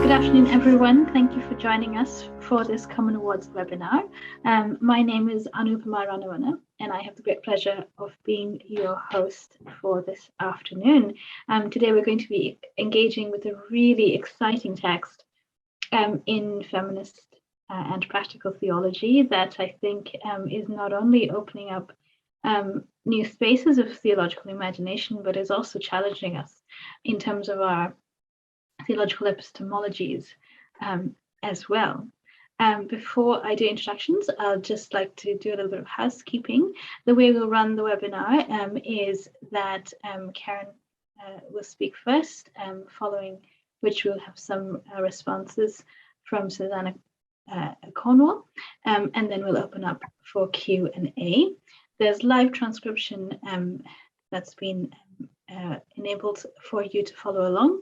Good afternoon, everyone. Thank you for joining us for this Common Awards webinar. My name is Anupama Ranawana, and I have the great pleasure of being your host for this afternoon. Today, we're going to be engaging with a really exciting text in feminist and practical theology that I think is not only opening up new spaces of theological imagination, but is also challenging us in terms of our theological epistemologies as well. Before I do introductions, I'll just like to do a little bit of housekeeping. The way we'll run the webinar is that Karen will speak first, following which we'll have some responses from Susannah Cornwall, and then we'll open up for Q&A. There's live transcription that's been enabled for you to follow along,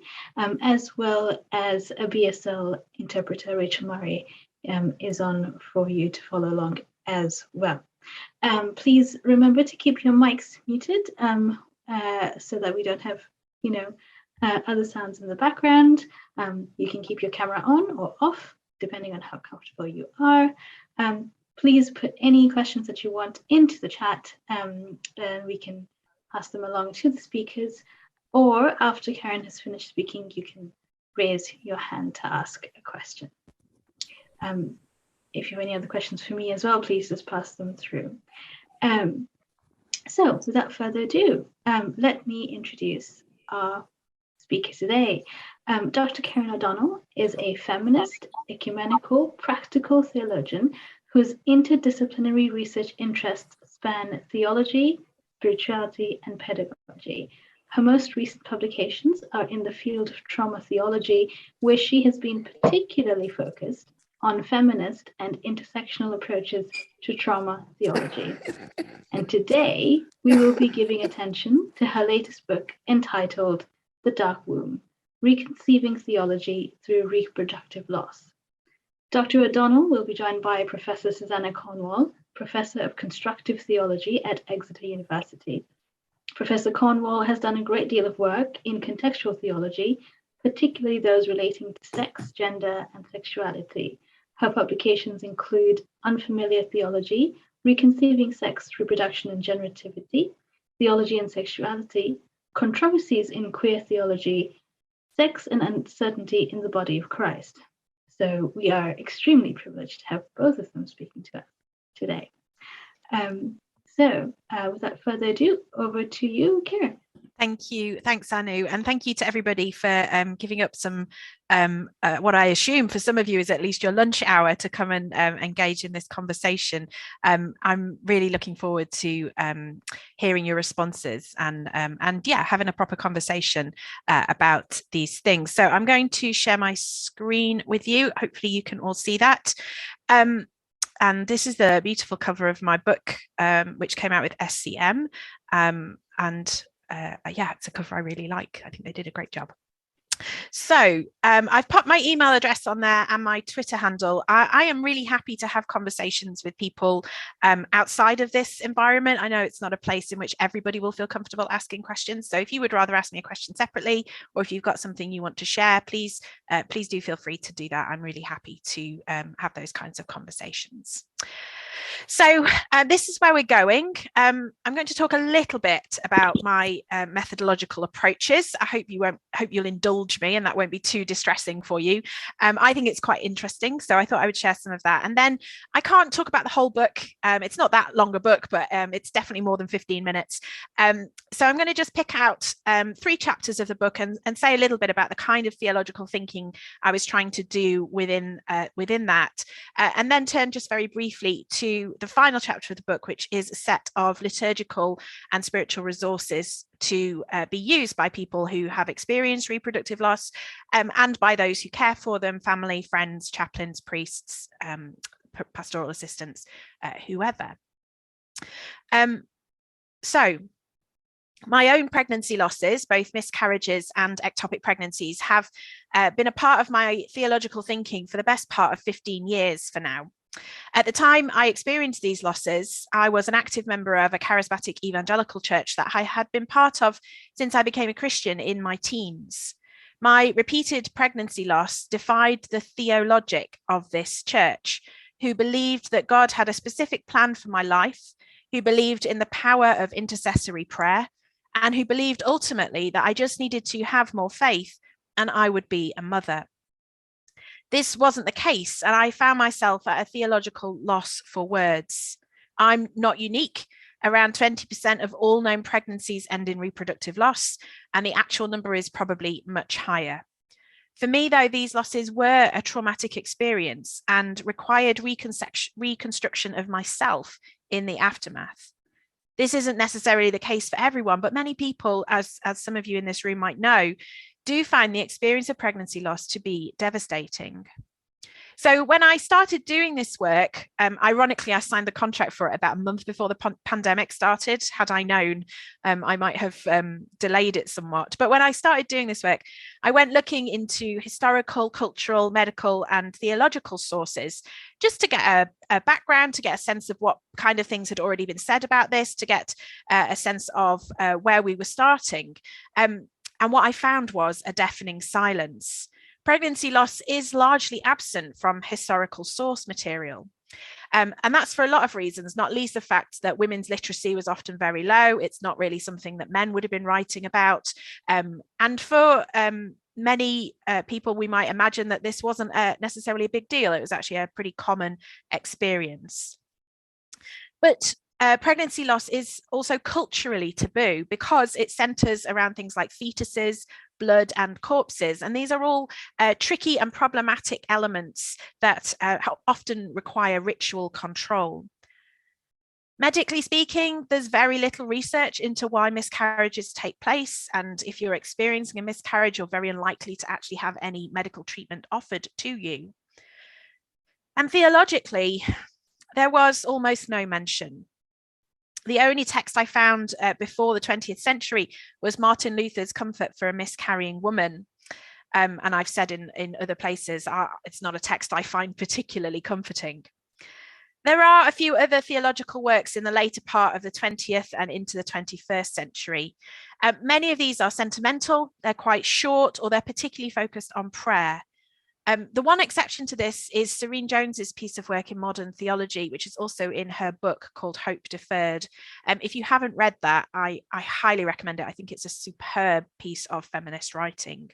as well as a BSL interpreter. Rachel Murray is on for you to follow along as well. Please remember to keep your mics muted so that we don't have, other sounds in the background. You can keep your camera on or off, depending on how comfortable you are. Please put any questions that you want into the chat, and we can pass them along to the speakers, or after Karen has finished speaking, you can raise your hand to ask a question. If you have any other questions for me as well, please just pass them through. So without further ado, let me introduce our speaker today. Dr. Karen O'Donnell is a feminist, ecumenical, practical theologian whose interdisciplinary research interests span theology, spirituality, and pedagogy. Her most recent publications are in the field of trauma theology, where she has been particularly focused on feminist and intersectional approaches to trauma theology. And today, we will be giving attention to her latest book entitled The Dark Womb: Reconceiving Theology Through Reproductive Loss. Dr. O'Donnell will be joined by Professor Susannah Cornwall, Professor of Constructive Theology at Exeter University. Professor Cornwall has done a great deal of work in contextual theology, particularly those relating to sex, gender, and sexuality. Her publications include Unfamiliar Theology, Reconceiving Sex, Reproduction, and Generativity, Theology and Sexuality, Controversies in Queer Theology, Sex and Uncertainty in the Body of Christ. So we are extremely privileged to have both of them speaking to us today. So without further ado, over to you, Karen. Thank you. Thanks, Anu. And thank you to everybody for giving up some, what I assume for some of you is at least your lunch hour to come and engage in this conversation. I'm really looking forward to hearing your responses and yeah, having a proper conversation about these things. So I'm going to share my screen with you. Hopefully you can all see that. And this is the beautiful cover of my book, which came out with SCM. Yeah, it's a cover I really like. I think they did a great job. So I've put my email address on there and my Twitter handle. I am really happy to have conversations with people outside of this environment. I know it's not a place in which everybody will feel comfortable asking questions. So if you would rather ask me a question separately, or if you've got something you want to share, please do feel free to do that. I'm really happy to have those kinds of conversations. So this is where we're going. I'm going to talk a little bit about my methodological approaches. I hope you'll indulge me and that won't be too distressing for you. I think it's quite interesting, so I thought I would share some of that. And then I can't talk about the whole book. It's not that long a book, but it's definitely more than 15 minutes. So I'm going to just pick out 3 chapters of the book and say a little bit about the kind of theological thinking I was trying to do within that, and then turn just very briefly to the final chapter of the book, which is a set of liturgical and spiritual resources to be used by people who have experienced reproductive loss, and by those who care for them, family, friends, chaplains, priests, pastoral assistants, whoever. So my own pregnancy losses, both miscarriages and ectopic pregnancies, have been a part of my theological thinking for the best part of 15 years for now. At the time I experienced these losses, I was an active member of a charismatic evangelical church that I had been part of since I became a Christian in my teens. My repeated pregnancy loss defied the theologic of this church, who believed that God had a specific plan for my life, who believed in the power of intercessory prayer, and who believed ultimately that I just needed to have more faith and I would be a mother. This wasn't the case, and I found myself at a theological loss for words. I'm not unique. Around 20% of all known pregnancies end in reproductive loss, and the actual number is probably much higher. For me, though, these losses were a traumatic experience and required reconstruction of myself in the aftermath. This isn't necessarily the case for everyone, but many people, as some of you in this room might know, do find the experience of pregnancy loss to be devastating. So when I started doing this work, ironically, I signed the contract for it about a month before the pandemic started. Had I known, I might have delayed it somewhat. But when I started doing this work, I went looking into historical, cultural, medical, and theological sources, just to get a background, to get a sense of what kind of things had already been said about this, to get a sense of where we were starting. And what I found was a deafening silence. Pregnancy loss is largely absent from historical source material. And that's for a lot of reasons, not least the fact that women's literacy was often very low. It's not really something that men would have been writing about. And for many people, we might imagine that this wasn't necessarily a big deal. It was actually a pretty common experience. But pregnancy loss is also culturally taboo because it centers around things like fetuses, blood, and corpses. And these are all tricky and problematic elements that often require ritual control. Medically speaking, there's very little research into why miscarriages take place. And if you're experiencing a miscarriage, you're very unlikely to actually have any medical treatment offered to you. And theologically, there was almost no mention. The only text I found before the 20th century was Martin Luther's Comfort for a Miscarrying Woman. And I've said in other places, it's not a text I find particularly comforting. There are a few other theological works in the later part of the 20th and into the 21st century. Many of these are sentimental, they're quite short, or they're particularly focused on prayer. The one exception to this is Serene Jones's piece of work in modern theology, which is also in her book called Hope Deferred. If you haven't read that, I highly recommend it. I think it's a superb piece of feminist writing.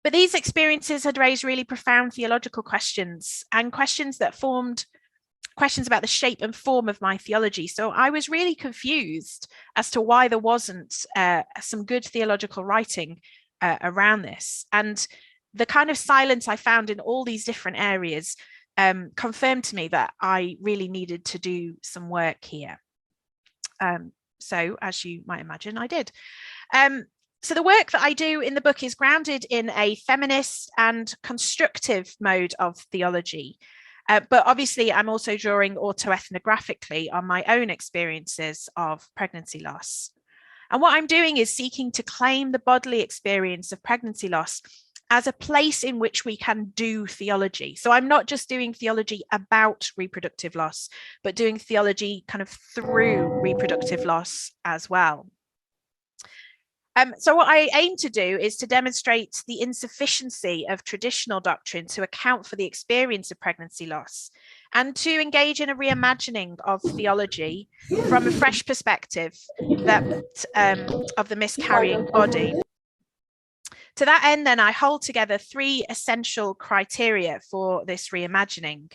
But these experiences had raised really profound theological questions, and questions that formed questions about the shape and form of my theology. So I was really confused as to why there wasn't some good theological writing around this. And the kind of silence I found in all these different areas confirmed to me that I really needed to do some work here. So as you might imagine, I did. So the work that I do in the book is grounded in a feminist and constructive mode of theology. But obviously, I'm also drawing autoethnographically on my own experiences of pregnancy loss. And what I'm doing is seeking to claim the bodily experience of pregnancy loss as a place in which we can do theology. So I'm not just doing theology about reproductive loss, but doing theology kind of through reproductive loss as well. So what I aim to do is to demonstrate the insufficiency of traditional doctrine to account for the experience of pregnancy loss, and to engage in a reimagining of theology from a fresh perspective of the miscarrying body. To that end, then, I hold together three essential criteria for this reimagining.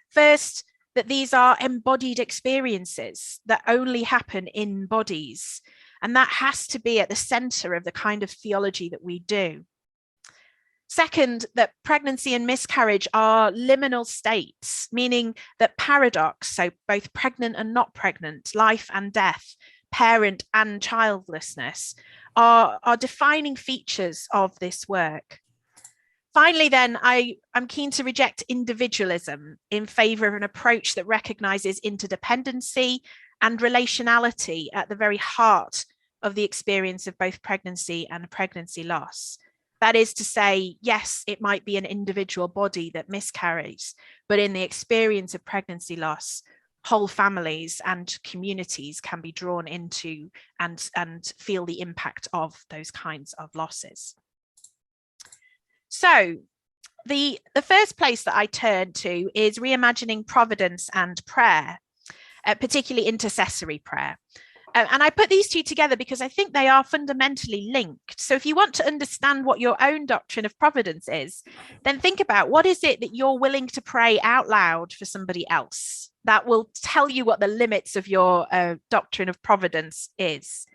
First, that these are embodied experiences that only happen in bodies. And that has to be at the center of the kind of theology that we do. Second, that pregnancy and miscarriage are liminal states, meaning that paradox, so both pregnant and not pregnant, life and death, parent and childlessness, are defining features of this work. Finally, then, I'm keen to reject individualism in favor of an approach that recognizes interdependency and relationality at the very heart of the experience of both pregnancy and pregnancy loss. That is to say, yes, it might be an individual body that miscarries, but in the experience of pregnancy loss, whole families and communities can be drawn into and feel the impact of those kinds of losses. So the first place that I turn to is reimagining providence and prayer, particularly intercessory prayer. And I put these two together because I think they are fundamentally linked. So if you want to understand what your own doctrine of providence is, then think about what is it that you're willing to pray out loud for somebody else. That will tell you what the limits of your doctrine of providence is.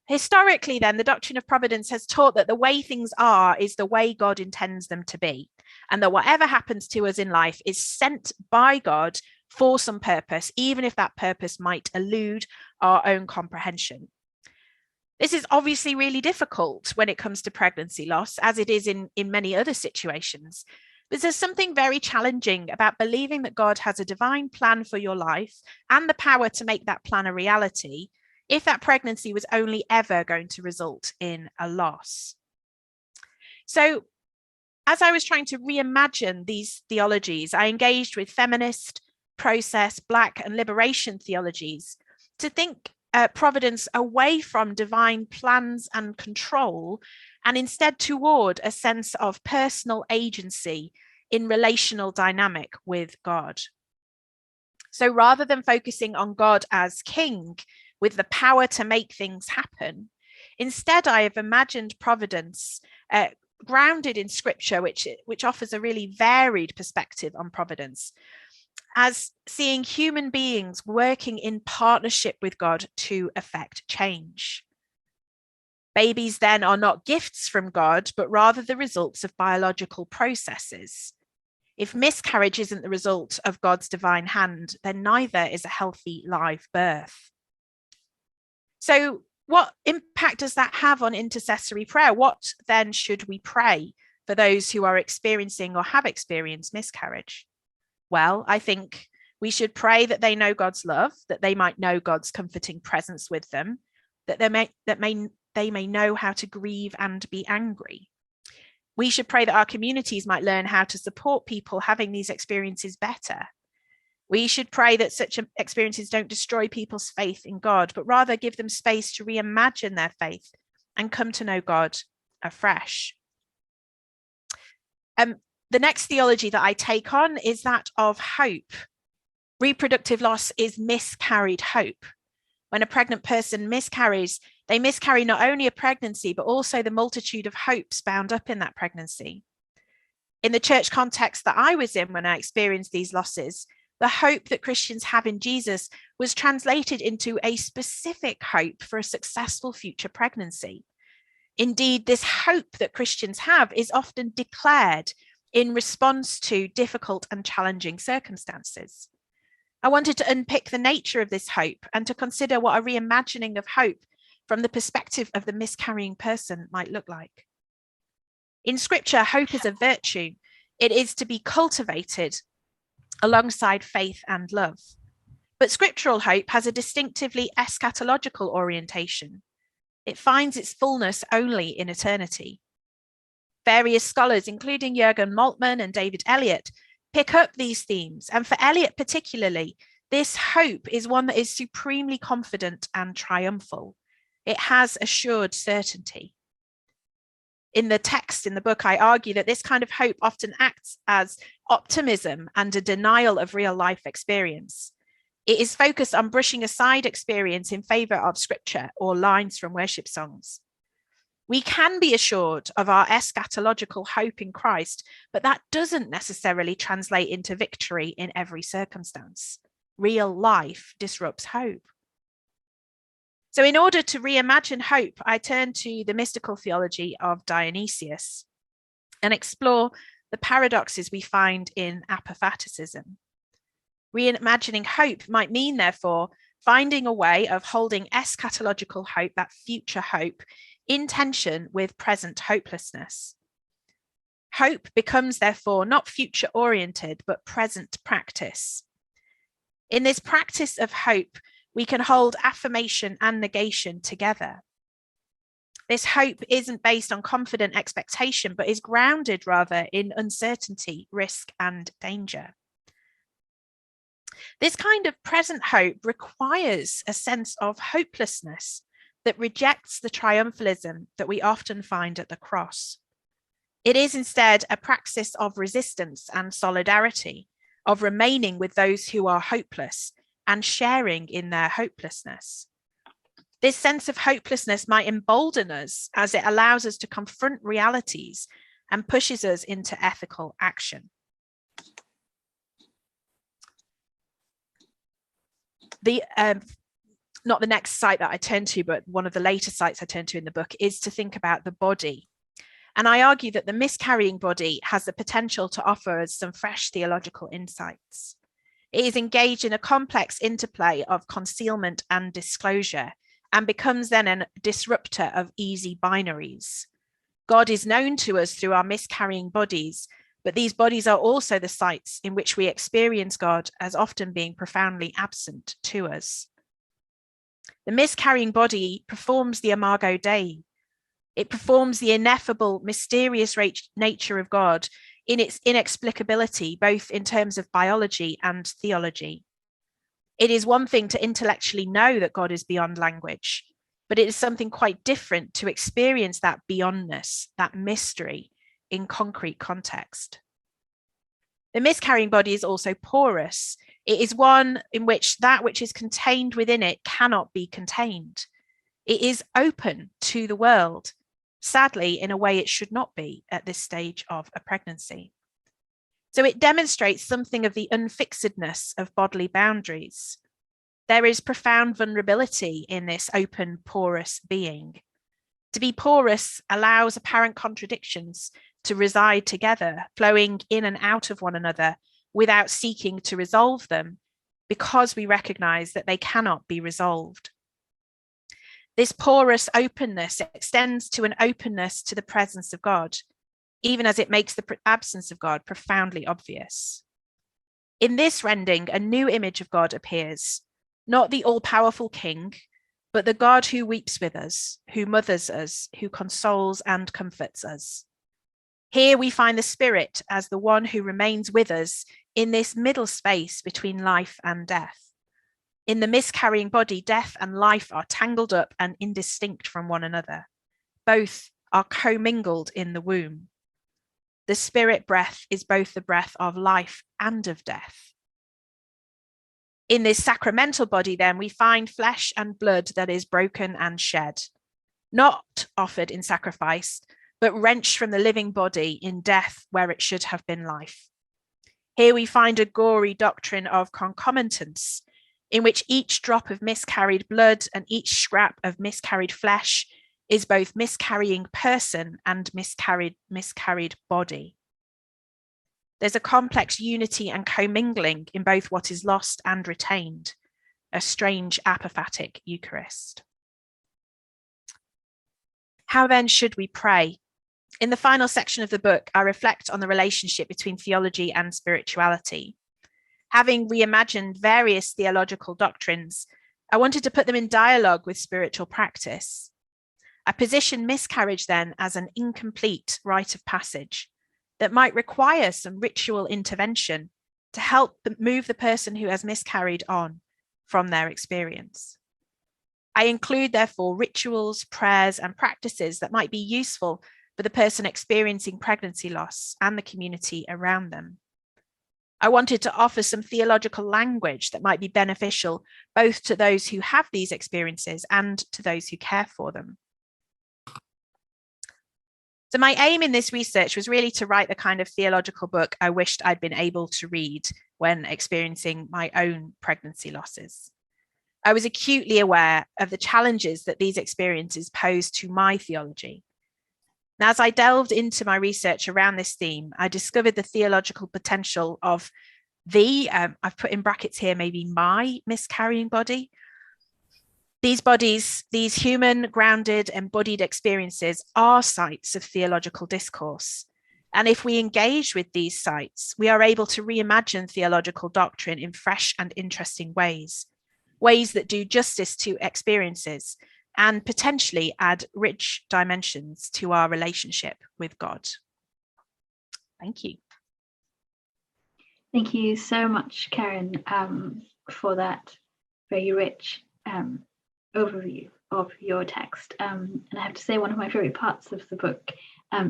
Historically, then, the doctrine of providence has taught that the way things are is the way God intends them to be, and that whatever happens to us in life is sent by God for some purpose, even if that purpose might elude our own comprehension. This is obviously really difficult when it comes to pregnancy loss, as it is in many other situations. But there's something very challenging about believing that God has a divine plan for your life and the power to make that plan a reality, if that pregnancy was only ever going to result in a loss. So, as I was trying to reimagine these theologies, I engaged with feminist, process, Black, and liberation theologies to think providence away from divine plans and control, and instead toward a sense of personal agency in relational dynamic with God. So rather than focusing on God as king with the power to make things happen, instead I have imagined providence grounded in scripture, which offers a really varied perspective on providence, as seeing human beings working in partnership with God to effect change. Babies then are not gifts from God, but rather the results of biological processes. If miscarriage isn't the result of God's divine hand, then neither is a healthy live birth. So what impact does that have on intercessory prayer? What then should we pray for those who are experiencing or have experienced miscarriage? Well, I think we should pray that they know God's love, that they might know God's comforting presence with them, that they may know how to grieve and be angry. We should pray that our communities might learn how to support people having these experiences better. We should pray that such experiences don't destroy people's faith in God, but rather give them space to reimagine their faith and come to know God afresh. The next theology that I take on is that of hope. Reproductive loss is miscarried hope. When a pregnant person miscarries, they miscarry not only a pregnancy, but also the multitude of hopes bound up in that pregnancy. In the church context that I was in when I experienced these losses, the hope that Christians have in Jesus was translated into a specific hope for a successful future pregnancy. Indeed, this hope that Christians have is often declared in response to difficult and challenging circumstances. I wanted to unpick the nature of this hope and to consider what a reimagining of hope from the perspective of the miscarrying person might look like. In Scripture, hope is a virtue. It is to be cultivated alongside faith and love. But scriptural hope has a distinctively eschatological orientation. It finds its fullness only in eternity. Various scholars, including Jürgen Moltmann and David Elliott, pick up these themes. And for Elliott particularly, this hope is one that is supremely confident and triumphal. It has assured certainty. In the text in the book, I argue that this kind of hope often acts as optimism and a denial of real life experience. It is focused on brushing aside experience in favor of scripture or lines from worship songs. We can be assured of our eschatological hope in Christ, but that doesn't necessarily translate into victory in every circumstance. Real life disrupts hope. So in order to reimagine hope, I turn to the mystical theology of Dionysius and explore the paradoxes we find in apophaticism. Reimagining hope might mean, therefore, finding a way of holding eschatological hope, that future hope, in tension with present hopelessness. Hope becomes, therefore, not future-oriented, but present practice. In this practice of hope, we can hold affirmation and negation together. This hope isn't based on confident expectation, but is grounded rather in uncertainty, risk, and danger. This kind of present hope requires a sense of hopelessness that rejects the triumphalism that we often find at the cross. It is instead a praxis of resistance and solidarity, of remaining with those who are hopeless and sharing in their hopelessness. This sense of hopelessness might embolden us as it allows us to confront realities and pushes us into ethical action. Not the next site that I turn to, but one of the later sites I turn to in the book is to think about the body. And I argue that the miscarrying body has the potential to offer us some fresh theological insights. It is engaged in a complex interplay of concealment and disclosure and becomes then a disruptor of easy binaries. God is known to us through our miscarrying bodies, but these bodies are also the sites in which we experience God as often being profoundly absent to us. The miscarrying body performs the Imago Dei. It performs the ineffable, mysterious nature of God in its inexplicability, both in terms of biology and theology. It is one thing to intellectually know that God is beyond language, but it is something quite different to experience that beyondness, that mystery, in concrete context. The miscarrying body is also porous. It is one in which that which is contained within it cannot be contained. It is open to the world, sadly, in a way it should not be at this stage of a pregnancy. So it demonstrates something of the unfixedness of bodily boundaries. There is profound vulnerability in this open, porous being. To be porous allows apparent contradictions to reside together, flowing in and out of one another without seeking to resolve them, because we recognize that they cannot be resolved. This porous openness extends to an openness to the presence of God, even as it makes the absence of God profoundly obvious. In this rending, a new image of God appears, not the all-powerful King, but the God who weeps with us, who mothers us, who consoles and comforts us. Here we find the Spirit as the one who remains with us in this middle space between life and death. In the miscarrying body, death and life are tangled up and indistinct from one another. Both are commingled in the womb. The Spirit breath is both the breath of life and of death. In this sacramental body, then, we find flesh and blood that is broken and shed, not offered in sacrifice, but wrenched from the living body in death where it should have been life. Here we find a gory doctrine of concomitance, in which each drop of miscarried blood and each scrap of miscarried flesh is both miscarrying person and miscarried body. There's a complex unity and commingling in both what is lost and retained, a strange apophatic Eucharist. How then should we pray? In the final section of the book, I reflect on the relationship between theology and spirituality. Having reimagined various theological doctrines, I wanted to put them in dialogue with spiritual practice. I position miscarriage then as an incomplete rite of passage that might require some ritual intervention to help move the person who has miscarried on from their experience. I include, therefore, rituals, prayers, and practices that might be useful for the person experiencing pregnancy loss and the community around them. I wanted to offer some theological language that might be beneficial both to those who have these experiences and to those who care for them. So my aim in this research was really to write the kind of theological book I wished I'd been able to read when experiencing my own pregnancy losses. I was acutely aware of the challenges that these experiences pose to my theology. Now, as I delved into my research around this theme, I discovered the theological potential of I've put in brackets here, maybe my miscarrying body. These bodies, these human, grounded, embodied experiences are sites of theological discourse. And if we engage with these sites, we are able to reimagine theological doctrine in fresh and interesting ways that do justice to experiences and potentially add rich dimensions to our relationship with God. Thank you. Thank you so much, Karen, for that very rich overview of your text. And I have to say, one of my favorite parts of the book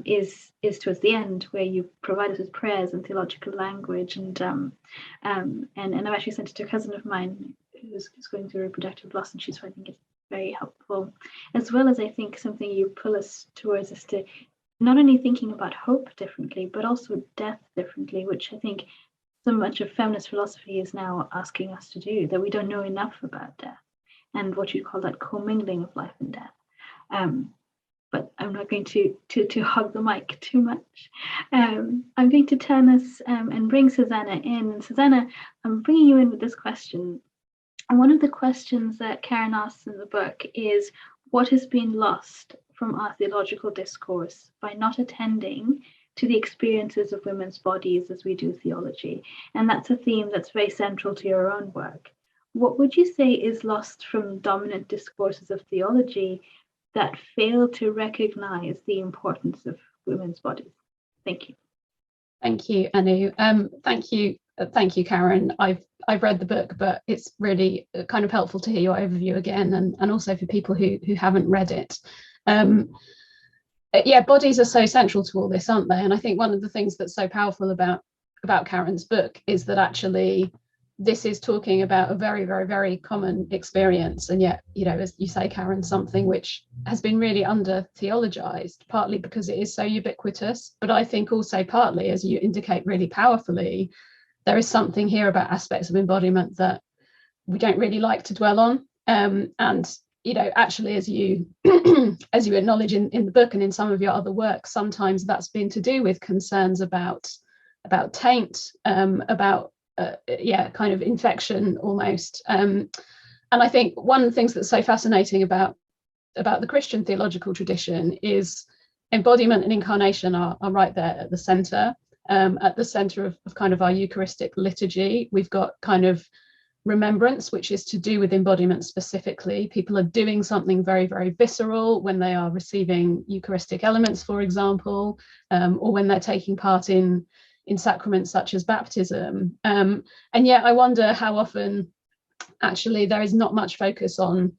is towards the end, where you provide us with prayers and theological language, and I've actually sent it to a cousin of mine who's going through reproductive loss, and she's finding it very helpful, as well as I think something you pull us towards is to not only thinking about hope differently, but also death differently, which I think so much of feminist philosophy is now asking us to do, that we don't know enough about death and what you call that commingling of life and death. But I'm not going to hog the mic too much. I'm going to turn us and bring Susannah in. Susannah, I'm bringing you in with this question. And one of the questions that Karen asks in the book is, what has been lost from our theological discourse by not attending to the experiences of women's bodies as we do theology? And that's a theme that's very central to your own work. What would you say is lost from dominant discourses of theology that fail to recognize the importance of women's bodies? Thank you. Thank you, Anu. Thank you, Karen. I've read the book, but it's really kind of helpful to hear your overview again, and also for people who haven't read it. Yeah, bodies are so central to all this, aren't they? And I think one of the things that's so powerful about Karen's book is that actually this is talking about a very, very, very common experience, and yet, as you say, Karen, something which has been really under theologized, partly because it is so ubiquitous, but I think also partly, as you indicate really powerfully, there is something here about aspects of embodiment that we don't really like to dwell on. And actually, as you as you acknowledge in the book and in some of your other work, sometimes that's been to do with concerns about taint, about kind of infection almost. And I think one of the things that's so fascinating about the Christian theological tradition is embodiment and incarnation are right there at the center of kind of our Eucharistic liturgy. We've got kind of remembrance, which is to do with embodiment specifically. People are doing something very, very visceral when they are receiving Eucharistic elements, for example, or when they're taking part in sacraments such as baptism. And yet I wonder how often actually there is not much focus on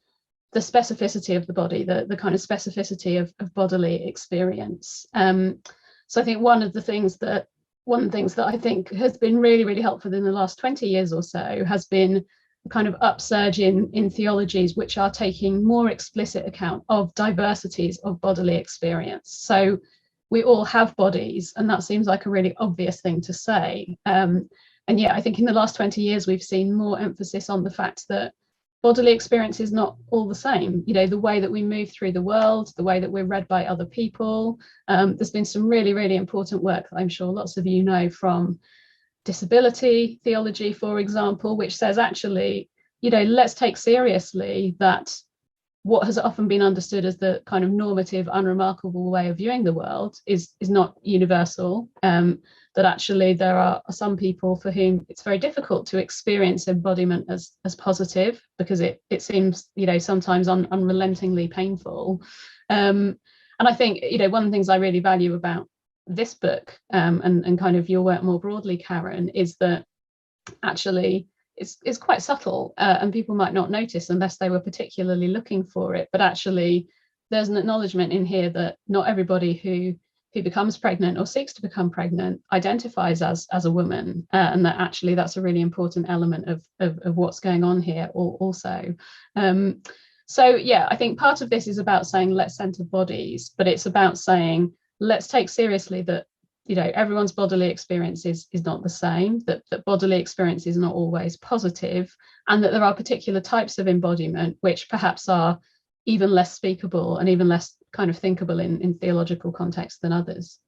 the specificity of the body, the kind of specificity of bodily experience. So I think one of the things that I think has been really, really helpful in the last 20 years or so has been a kind of upsurge in theologies which are taking more explicit account of diversities of bodily experience. So we all have bodies, and that seems like a really obvious thing to say. And yet I think in the last 20 years, we've seen more emphasis on the fact that bodily experience is not all the same. The way that we move through the world, the way that we're read by other people. There's been some really, really important work that I'm sure lots of you know from disability theology, for example, which says actually, let's take seriously that what has often been understood as the kind of normative, unremarkable way of viewing the world is not universal. That actually there are some people for whom it's very difficult to experience embodiment as positive, because it seems, sometimes unrelentingly painful. And I think, one of the things I really value about this book and kind of your work more broadly, Karen, is that actually it's quite subtle, and people might not notice unless they were particularly looking for it. But actually, there's an acknowledgement in here that not everybody who becomes pregnant or seeks to become pregnant identifies as a woman, and that actually that's a really important element of what's going on here also. So yeah, I think part of this is about saying let's center bodies, but it's about saying let's take seriously that everyone's bodily experience is not the same, that bodily experience is not always positive, and that there are particular types of embodiment which perhaps are even less speakable and even less kind of thinkable in theological context than others.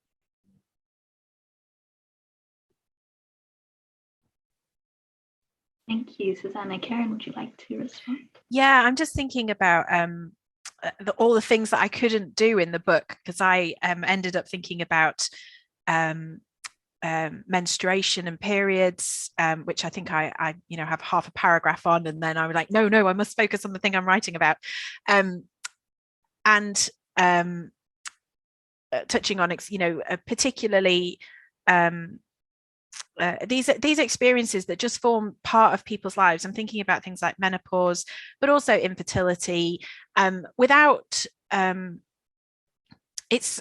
Thank you, Susannah. Karen, would you like to respond? Yeah, I'm just thinking about all the things that I couldn't do in the book, because I ended up thinking about menstruation and periods, which I think I have half a paragraph on, and then I was like, no, I must focus on the thing I'm writing about. And touching on, particularly these experiences that just form part of people's lives. I'm thinking about things like menopause, but also infertility. Without it's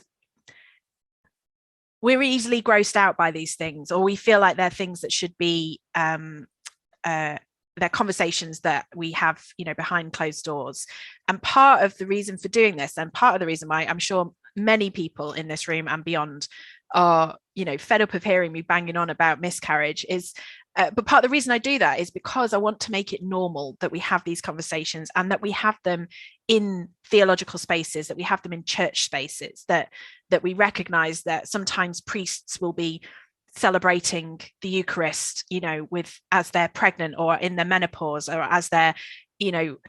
we're easily grossed out by these things, or we feel like they're things that should be they're conversations that we have, behind closed doors. And part of the reason for doing this, and part of the reason why I'm sure many people in this room and beyond are, fed up of hearing me banging on about miscarriage is, but part of the reason I do that is because I want to make it normal that we have these conversations, and that we have them in theological spaces, that we have them in church spaces, that we recognize that sometimes priests will be celebrating the Eucharist, as they're pregnant or in their menopause, or as they're,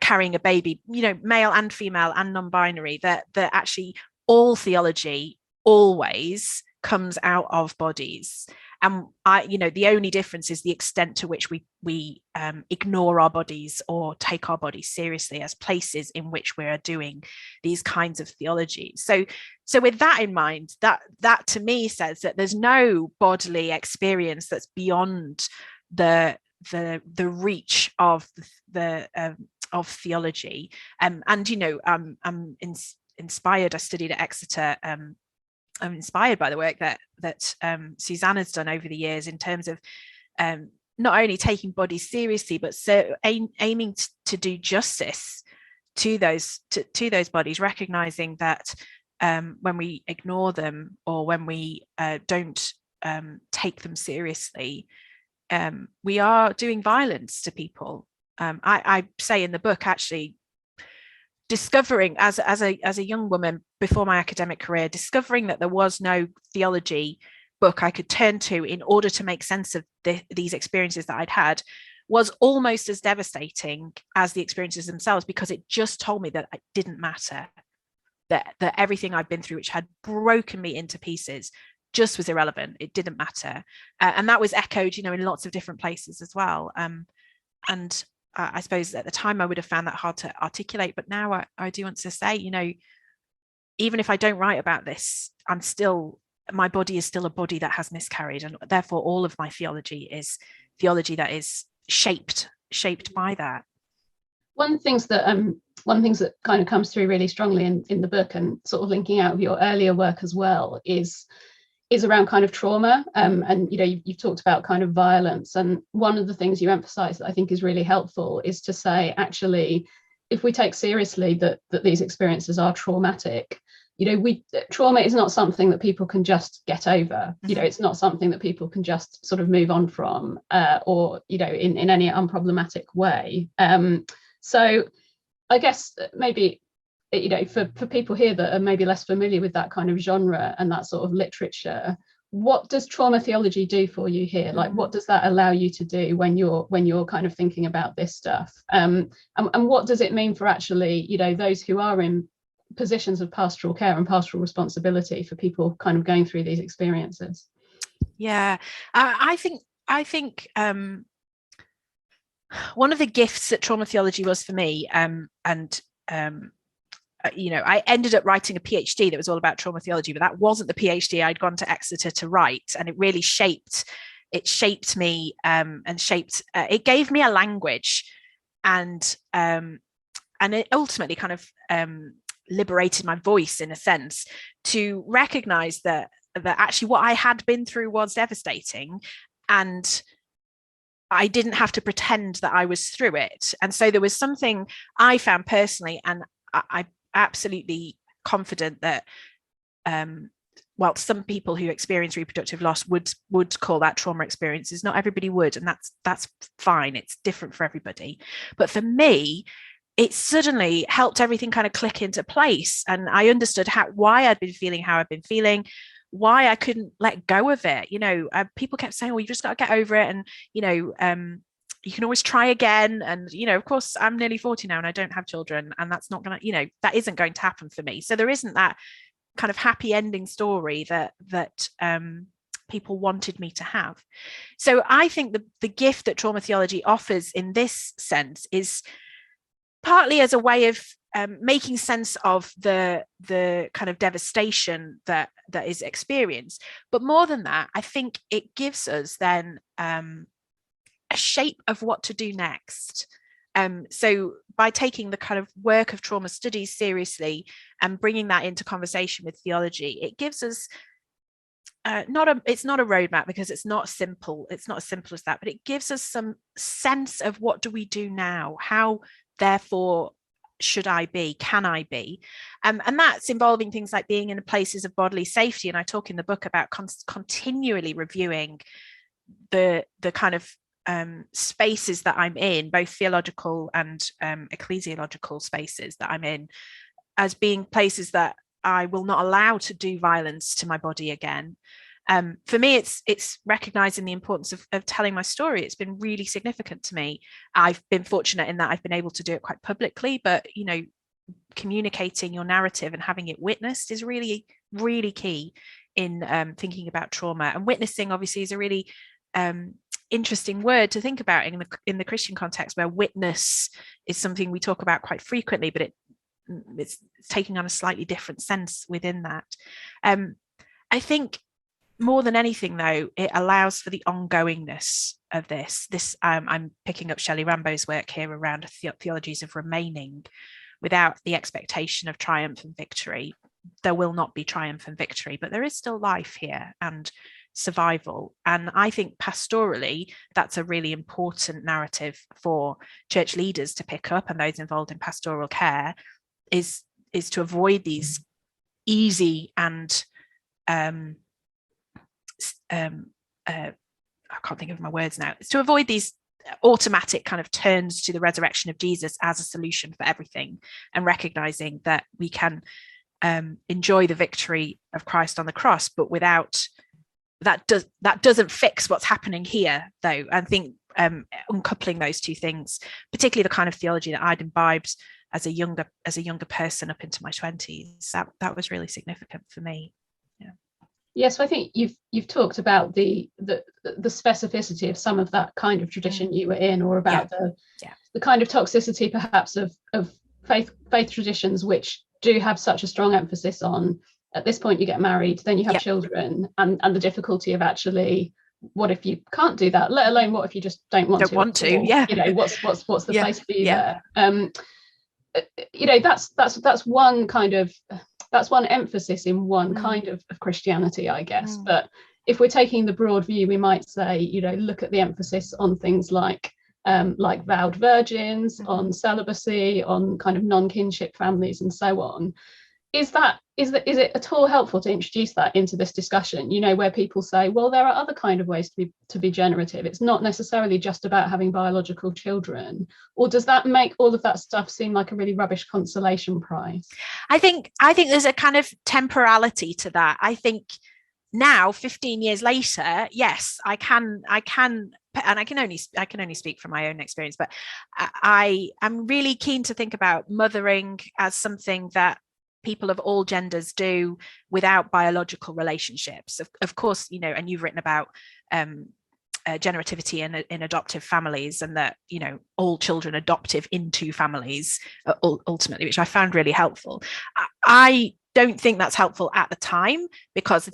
carrying a baby, male and female and non-binary, that actually all theology always comes out of bodies. And the only difference is the extent to which we ignore our bodies or take our bodies seriously as places in which we are doing these kinds of theology. So with that in mind, that to me says that there's no bodily experience that's beyond the reach of of theology. I'm inspired. I studied at Exeter. I'm inspired by the work that Susannah's done over the years in terms of not only taking bodies seriously, but aiming to do justice to those bodies, recognizing that when we ignore them, or when we don't take them seriously, we are doing violence to people. I say in the book, actually, discovering as a young woman before my academic career, discovering that there was no theology book I could turn to in order to make sense of these experiences that I'd had, was almost as devastating as the experiences themselves, because it just told me that it didn't matter, that everything I'd been through, which had broken me into pieces, just was irrelevant. It didn't matter. And that was echoed, in lots of different places as well. And I suppose at the time I would have found that hard to articulate, but now I do want to say, even if I don't write about this, my body is still a body that has miscarried, and therefore all of my theology is theology that is shaped by that. One of the things that kind of comes through really strongly in the book, and sort of linking out of your earlier work as well, is around kind of trauma, and you've talked about kind of violence, and one of the things you emphasize that I think is really helpful is to say, actually, if we take seriously that these experiences are traumatic, trauma is not something that people can just get over. It's not something that people can just sort of move on from, or in any unproblematic way. So I guess maybe, for people here that are maybe less familiar with that kind of genre and that sort of literature, what does trauma theology do for you here? Like, what does that allow you to do when you're kind of thinking about this stuff? And what does it mean for actually, those who are in positions of pastoral care and pastoral responsibility, for people kind of going through these experiences? Yeah, I think one of the gifts that trauma theology was for me, I ended up writing a PhD that was all about trauma theology, but that wasn't the PhD I'd gone to Exeter to write. And it really shaped me, and it gave me a language, and it ultimately kind of liberated my voice, in a sense, to recognize that actually what I had been through was devastating, and I didn't have to pretend that I was through it. And so there was something I found personally, and I'm absolutely confident that while some people who experience reproductive loss would call that trauma experiences, not everybody would, and that's fine. It's different for everybody. But for me, it suddenly helped everything kind of click into place, and I understood why I'd been feeling how I'd been feeling, why I couldn't let go of it. People kept saying, well, you just got to get over it, and you can always try again. And of course, I'm nearly 40 now and I don't have children, and that's not gonna, that isn't going to happen for me. So there isn't that kind of happy ending story that people wanted me to have. So I think the gift that trauma theology offers in this sense is partly as a way of making sense of the kind of devastation that is experienced. But more than that, I think it gives us then a shape of what to do next. So by taking the kind of work of trauma studies seriously and bringing that into conversation with theology, it gives us it's not a roadmap, because it's not simple. It's not as simple as that, but it gives us some sense of what do we do now? How, therefore, should I be? Can I be? And that's involving things like being in places of bodily safety. And I talk in the book about continually reviewing the kind of spaces that I'm in, both theological and ecclesiological spaces that I'm in, as being places that I will not allow to do violence to my body again. For me, it's recognizing the importance of telling my story. It's been really significant to me. I've been fortunate in that I've been able to do it quite publicly, but communicating your narrative and having it witnessed is really, really key in thinking about trauma. And witnessing, obviously, is a really interesting word to think about in the Christian context, where witness is something we talk about quite frequently, but it's taking on a slightly different sense within that. I think more than anything, though, it allows for the ongoingness of this. I'm picking up Shelley Rambo's work here around theologies of remaining. Without the expectation of triumph and victory, there will not be triumph and victory, but there is still life here and survival. And I think pastorally, that's a really important narrative for church leaders to pick up, and those involved in pastoral care, is to avoid these easy and I can't think of my words now. It's to avoid these automatic kind of turns to the resurrection of Jesus as a solution for everything, and recognizing that we can enjoy the victory of Christ on the cross, but without that doesn't fix what's happening here, though. I think uncoupling those two things, particularly the kind of theology that I'd imbibed as a younger person up into my 20s, that was really significant for me. Yes, I think you've talked about the specificity of some of that kind of tradition you were in, or about the kind of toxicity perhaps of faith traditions, which do have such a strong emphasis on, at this point you get married, then you have children, and the difficulty of actually, what if you can't do that, let alone what if you just don't want to, what's the place for you there. That's one kind of, that's one emphasis in one kind of Christianity, I guess. But if we're taking the broad view, we might say, look at the emphasis on things like vowed virgins, on celibacy, on kind of non-kinship families, and so on. Is it at all helpful to introduce that into this discussion, where people say, well, there are other kind of ways to be generative, it's not necessarily just about having biological children? Or does that make all of that stuff seem like a really rubbish consolation prize? I think there's a kind of temporality to that. I think now, 15 years later, yes, I can, and I can only speak from my own experience, but I'm really keen to think about mothering as something that people of all genders do without biological relationships. Of course, and you've written about generativity in adoptive families, and that, all children adoptive into families ultimately, which I found really helpful. I don't think that's helpful at the time, because I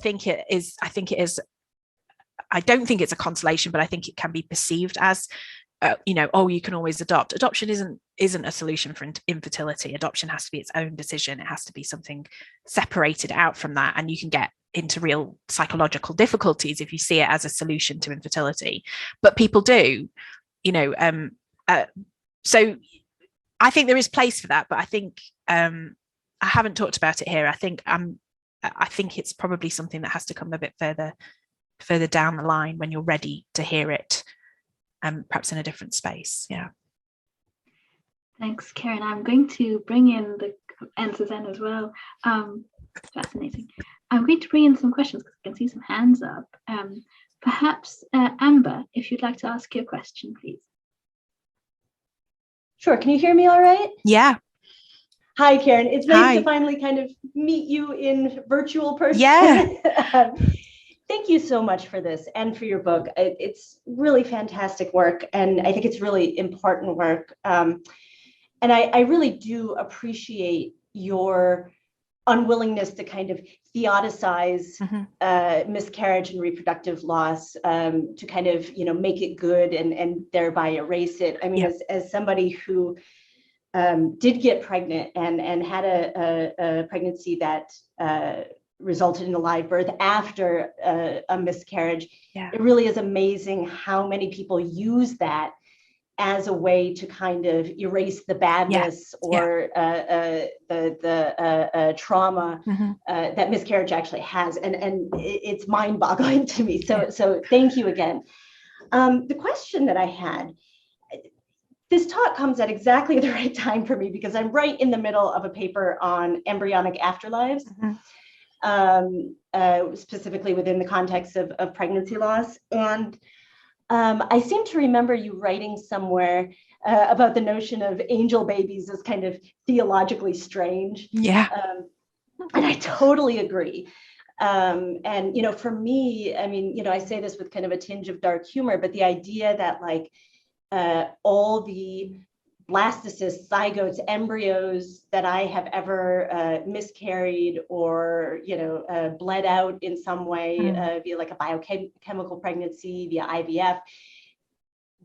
don't think it's a consolation, but I think it can be perceived as you can always adopt. Adoption isn't a solution for infertility. Adoption has to be its own decision. It has to be something separated out from that, and you can get into real psychological difficulties if you see it as a solution to infertility. But people do, so I think there is place for that, but I think I haven't talked about it here. I think it's probably something that has to come a bit further down the line, when you're ready to hear it, perhaps in a different space. Thanks, Karen. I'm going to bring in and Susannah as well. Fascinating. I'm going to bring in some questions because I can see some hands up. Perhaps Amber, if you'd like to ask your question, please. Sure. Can you hear me all right? Yeah. Hi, Karen. It's nice to finally kind of meet you in virtual person. Yeah. Thank you so much for this and for your book. It's really fantastic work, and I think it's really important work. And I really do appreciate your unwillingness to kind of theodicize miscarriage and reproductive loss, to kind of, make it good and thereby erase it. I mean, as somebody who did get pregnant and had a pregnancy that resulted in a live birth after a miscarriage. Yeah. It really is amazing how many people use that as a way to kind of erase the badness or the trauma that miscarriage actually has, and it's mind-boggling to me. So thank you again. The question that I had. This talk comes at exactly the right time for me because I'm right in the middle of a paper on embryonic afterlives, specifically within the context of pregnancy loss. And I seem to remember you writing somewhere about the notion of angel babies as kind of theologically strange. Yeah. And I totally agree. And, you know, for me, I mean, you know, I say this with kind of a tinge of dark humor, but the idea that like, all the blastocysts, zygotes, embryos that I have ever miscarried or, you know, bled out in some way via like a biochemical pregnancy, via IVF,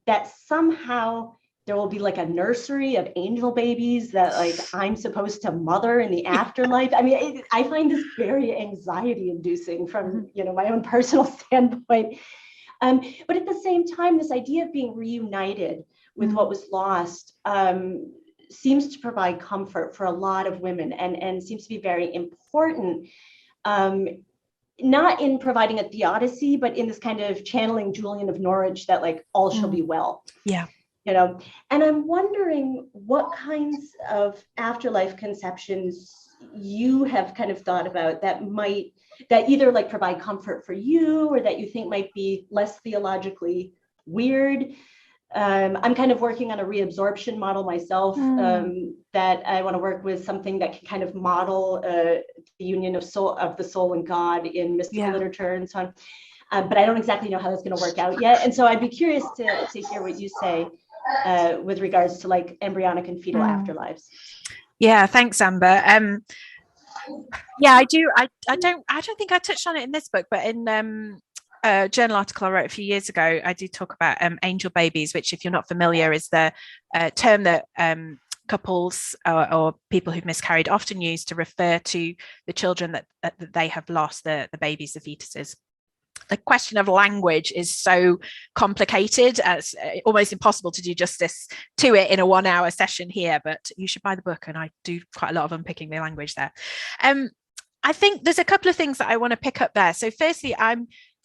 that somehow there will be like a nursery of angel babies that like I'm supposed to mother in the afterlife. I mean, I find this very anxiety inducing from, you know, my own personal standpoint. But at the same time, this idea of being reunited with what was lost seems to provide comfort for a lot of women and seems to be very important, not in providing a theodicy, but in this kind of channeling Julian of Norwich that like all shall be well. Yeah. You know, and I'm wondering what kinds of afterlife conceptions you have kind of thought about that either like provide comfort for you or that you think might be less theologically weird. I'm kind of working on a reabsorption model myself that I want to work with something that can kind of model the union of the soul and God in mystical literature and so on. But I don't exactly know how that's going to work out yet. And so I'd be curious to hear what you say with regards to like embryonic and fetal afterlives. Yeah, thanks, Amber. Yeah, I do. I don't think I touched on it in this book, but in a journal article I wrote a few years ago, I do talk about angel babies, which, if you're not familiar, is the term that couples or people who've miscarried often use to refer to the children that they have lost, the babies, the fetuses. The question of language is so complicated, it's almost impossible to do justice to it in a 1 hour session here, but you should buy the book, and I do quite a lot of unpicking the language there. I think there's a couple of things that I want to pick up there. So firstly,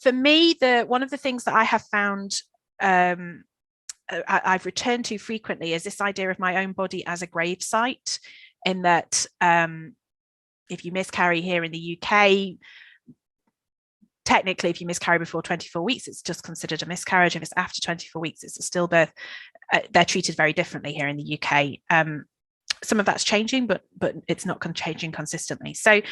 for me, one of the things that I have found I've returned to frequently is this idea of my own body as a grave site, in that if you miscarry here in the UK, technically, if you miscarry before 24 weeks, it's just considered a miscarriage. If it's after 24 weeks, it's a stillbirth. They're treated very differently here in the UK. Some of that's changing, but it's not changing consistently. So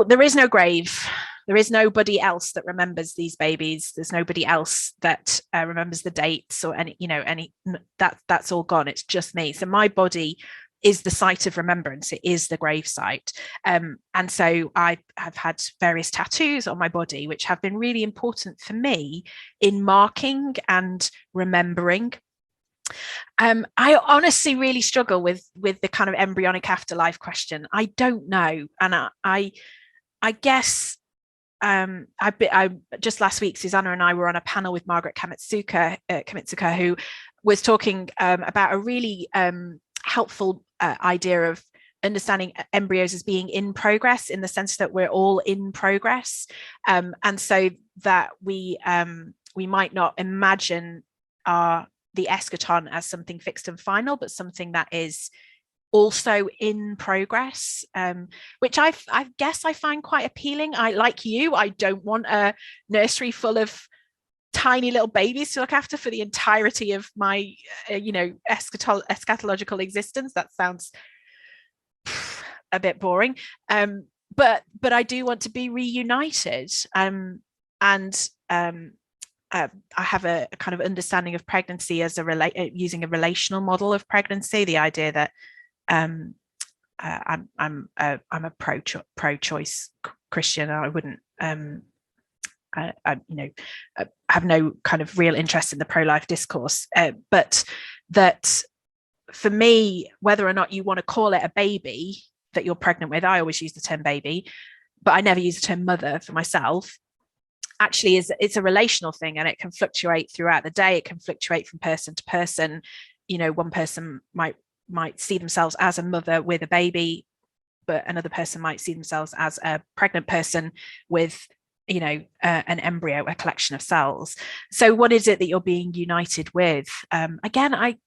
there is no grave. There is nobody else that remembers these babies. There's nobody else that remembers the dates or that's all gone. It's just me. So my body is the site of remembrance. It is the grave site. And so I have had various tattoos on my body, which have been really important for me in marking and remembering. I honestly really struggle with the kind of embryonic afterlife question. I don't know. And I guess I just last week, Susannah and I were on a panel with Margaret Kamitsuka, who was talking about a really helpful idea of understanding embryos as being in progress, in the sense that we're all in progress, and so that we might not imagine the eschaton as something fixed and final, but something that is also in progress, which I guess I find quite appealing. Like you, I don't want a nursery full of tiny little babies to look after for the entirety of my eschatological existence. That sounds a bit boring, but I do want to be reunited, and I have a kind of understanding of pregnancy as using a relational model of pregnancy. The idea that I'm a pro-choice Christian. I wouldn't I have no kind of real interest in the pro-life discourse, but that for me, whether or not you want to call it a baby that you're pregnant with, I always use the term baby, but I never use the term mother for myself, actually it's a relational thing, and it can fluctuate throughout the day. It can fluctuate from person to person. One person might see themselves as a mother with a baby, but another person might see themselves as a pregnant person with an embryo, a collection of cells. So what is it that you're being united with? Again, I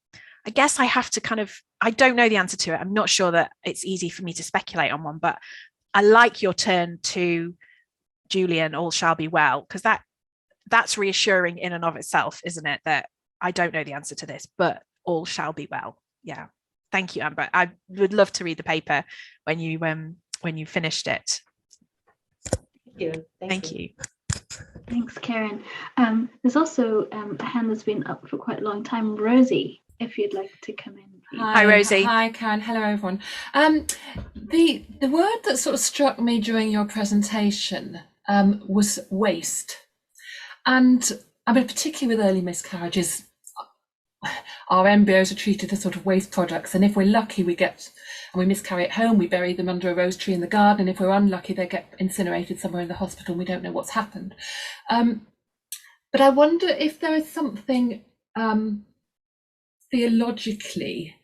guess I have to I don't know the answer to it. I'm not sure that it's easy for me to speculate on one, but I like your turn to Julian, all shall be well, because that's reassuring in and of itself, isn't it? That I don't know the answer to this, but all shall be well. Yeah. Thank you, Amber. I would love to read the paper when you finished it. Thank you. Thank you. Thanks, Karen. There's also a hand that's been up for quite a long time. Rosie, if you'd like to come in, please. Hi, Rosie. Hi, Karen. Hello, everyone. The word that sort of struck me during your presentation was waste. And I mean, particularly with early miscarriages, our embryos are treated as sort of waste products. And if we're lucky, we miscarry at home, we bury them under a rose tree in the garden. And if we're unlucky, they get incinerated somewhere in the hospital and we don't know what's happened. But I wonder if there is something theologically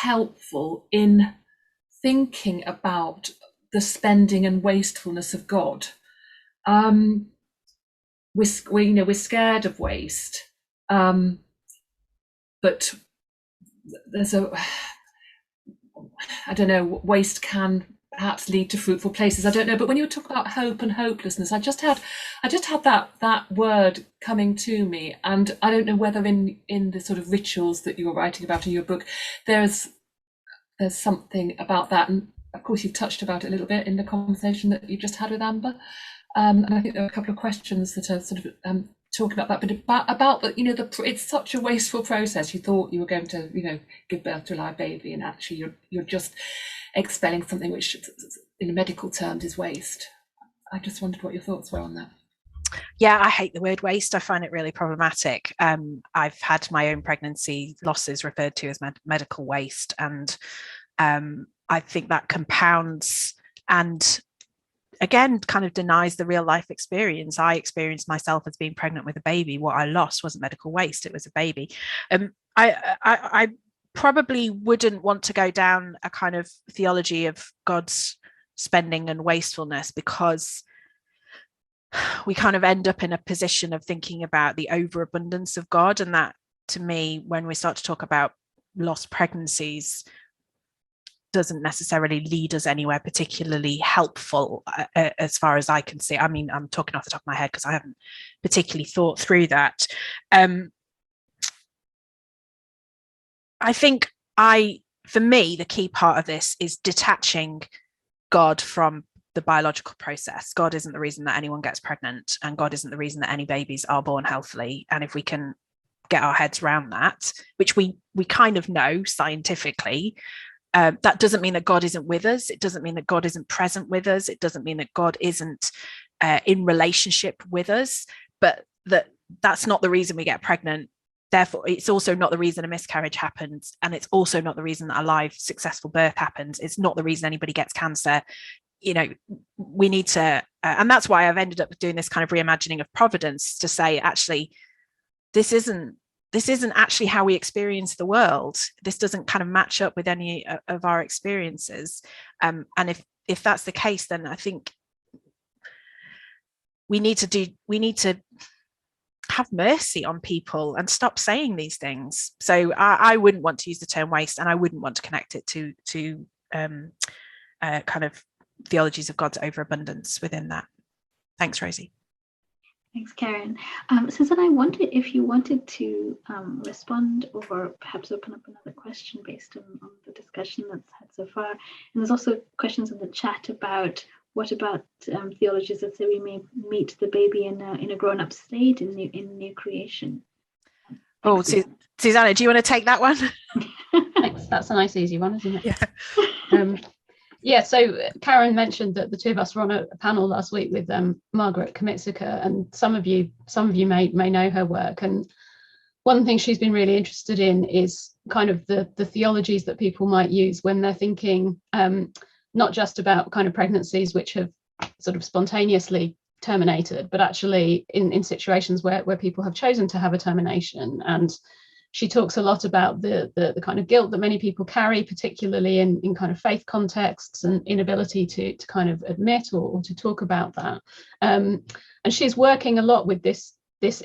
helpful in thinking about the spending and wastefulness of God. We're scared of waste, but there's I don't know, waste can perhaps lead to fruitful places. I don't know, but when you talk about hope and hopelessness, I just had that word coming to me, and I don't know whether in the sort of rituals that you were writing about in your book, there's something about that. And of course, you've touched about it a little bit in the conversation that you just had with Amber. And I think there are a couple of questions that are sort of talking about that, but about it's such a wasteful process. You thought you were going to, give birth to a live baby, and actually you're just expelling something which, in medical terms, is waste. I just wondered what your thoughts were on that. Yeah, I hate the word waste. I find it really problematic. I've had my own pregnancy losses referred to as medical waste, and I think that compounds and again kind of denies the real life experience. I experienced myself as being pregnant with a baby. What I lost wasn't medical waste, it was a baby. I probably wouldn't want to go down a kind of theology of God's spending and wastefulness, because we kind of end up in a position of thinking about the overabundance of God, and that, to me, when we start to talk about lost pregnancies, doesn't necessarily lead us anywhere particularly helpful, as far as I can see. I mean, I'm talking off the top of my head because I haven't particularly thought through that. I think for me, the key part of this is detaching God from the biological process. God isn't the reason that anyone gets pregnant, and God isn't the reason that any babies are born healthily. And if we can get our heads around that, which we kind of know scientifically, that doesn't mean that God isn't with us. It doesn't mean that God isn't present with us. It doesn't mean that God isn't in relationship with us, but that's not the reason we get pregnant. Therefore, it's also not the reason a miscarriage happens. And it's also not the reason that a live, successful birth happens. It's not the reason anybody gets cancer. We need to, and that's why I've ended up doing this kind of reimagining of providence, to say, actually, this isn't actually how we experience the world. This doesn't kind of match up with any of our experiences. And if that's the case, then I think we need to have mercy on people and stop saying these things. So I wouldn't want to use the term waste, and I wouldn't want to connect it to kind of theologies of God's overabundance within that. Thanks, Rosie. Thanks, Karen. Susannah, I wondered if you wanted to respond, or perhaps open up another question based on the discussion that's had so far. And there's also questions in the chat about what about theologies that say we may meet the baby in a grown-up state in new creation. Oh, Susannah, do you want to take that one? Thanks. That's a nice, easy one, isn't it? Yeah. Yeah, so Karen mentioned that the two of us were on a panel last week with Margaret Kamitsuka, and some of you may know her work. And one thing she's been really interested in is kind of the theologies that people might use when they're thinking not just about kind of pregnancies which have sort of spontaneously terminated, but actually in situations where people have chosen to have a termination. And she talks a lot about the kind of guilt that many people carry, particularly in kind of faith contexts, and inability to kind of admit or to talk about that. And she's working a lot with this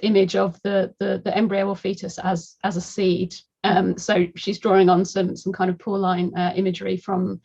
image of the embryo or fetus as a seed. So she's drawing on some kind of Pauline imagery from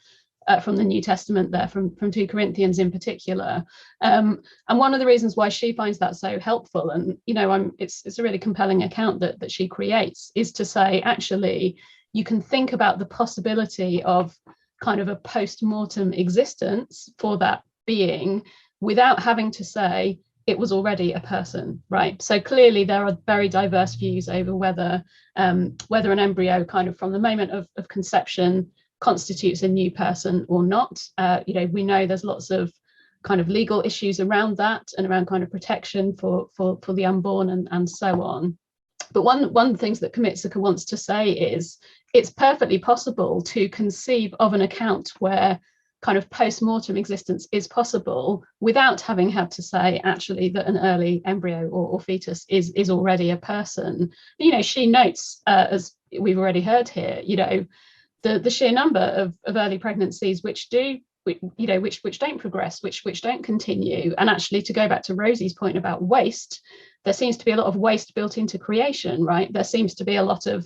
the New Testament there, from 2 Corinthians in particular. And one of the reasons why she finds that so helpful, and it's a really compelling account that she creates, is to say, actually, you can think about the possibility of kind of a post-mortem existence for that being without having to say it was already a person, right? So clearly there are very diverse views over whether an embryo kind of from the moment of conception constitutes a new person or not. We know there's lots of kind of legal issues around that and around kind of protection for the unborn and so on. But one of the things that Mitsuko wants to say is it's perfectly possible to conceive of an account where kind of post-mortem existence is possible without having had to say actually that an early embryo or fetus is already a person. She notes, as we've already heard here, the sheer number of early pregnancies which don't progress, which don't continue. And actually, to go back to Rosie's point about waste, there seems to be a lot of waste built into creation, right? There seems to be a lot of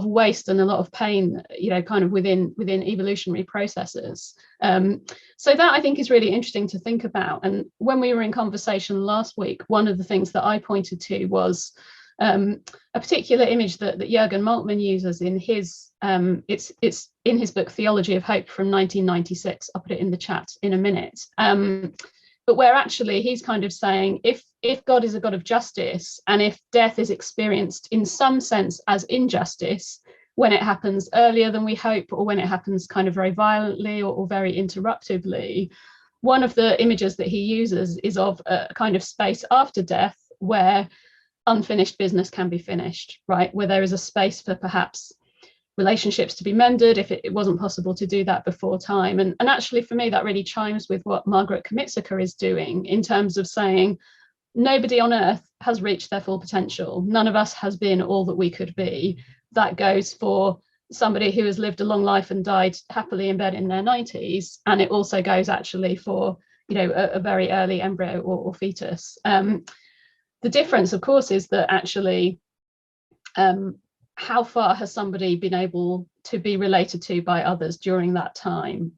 waste and a lot of pain, kind of within evolutionary processes. So that, I think, is really interesting to think about. And when we were in conversation last week, one of the things that I pointed to was a particular image that Jürgen Moltmann uses in his it's in his book Theology of Hope from 1996. I'll put it in the chat in a minute. But where actually he's kind of saying, if God is a God of justice, and if death is experienced in some sense as injustice when it happens earlier than we hope, or when it happens kind of very violently or very interruptively, one of the images that he uses is of a kind of space after death where unfinished business can be finished, right? Where there is a space for perhaps relationships to be mended if it wasn't possible to do that before time. And actually, for me, that really chimes with what Margaret Kamitsuka is doing in terms of saying, nobody on earth has reached their full potential. None of us has been all that we could be. That goes for somebody who has lived a long life and died happily in bed in their 90s. And it also goes actually for, a very early embryo or fetus. The difference, of course, is that actually, how far has somebody been able to be related to by others during that time?